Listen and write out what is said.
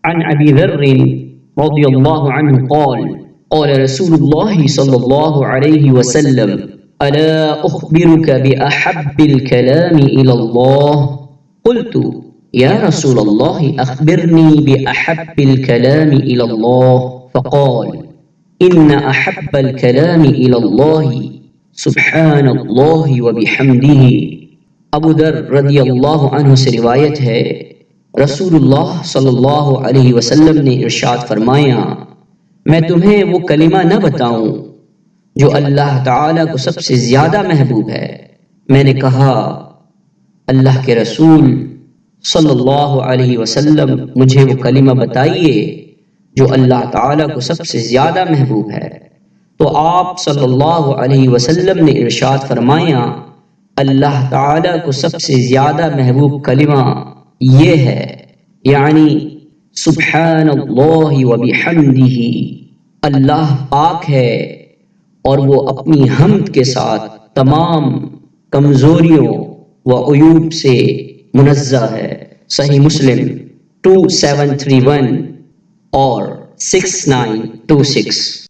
عن أبي ذر رضي الله عنه قال قال رسول الله صلى الله عليه وسلم ألا أخبرك بأحب الكلام إلى الله قلت يا رسول الله أخبرني بأحب الكلام إلى الله فقال إن أحب الكلام إلى الله سبحان الله وبحمده۔ ابو ذر رضی اللہ عنہ سے روایت ہے، رسول اللہ صلی اللہ علیہ وسلم نے ارشاد فرمایا، میں تمہیں وہ کلمہ نہ بتاؤں جو اللہ تعالیٰ کو سب سے زیادہ محبوب ہے؟ میں نے کہا اللہ کے رسول صلی اللہ علیہ وسلم مجھے وہ کلمہ بتائیے جو اللہ تعالیٰ کو سب سے زیادہ محبوب ہے۔ تو آپ صلی اللہ علیہ وسلم نے ارشاد فرمایا، اللہ تعالیٰ کو سب سے زیادہ محبوب کلمہ یہ ہے، یعنی سبحان اللہ وبحمدہ، اللہ پاک ہے اور وہ اپنی حمد کے ساتھ تمام کمزوریوں و عیوب سے منزہ ہے۔ صحیح مسلم 2731 اور 6926۔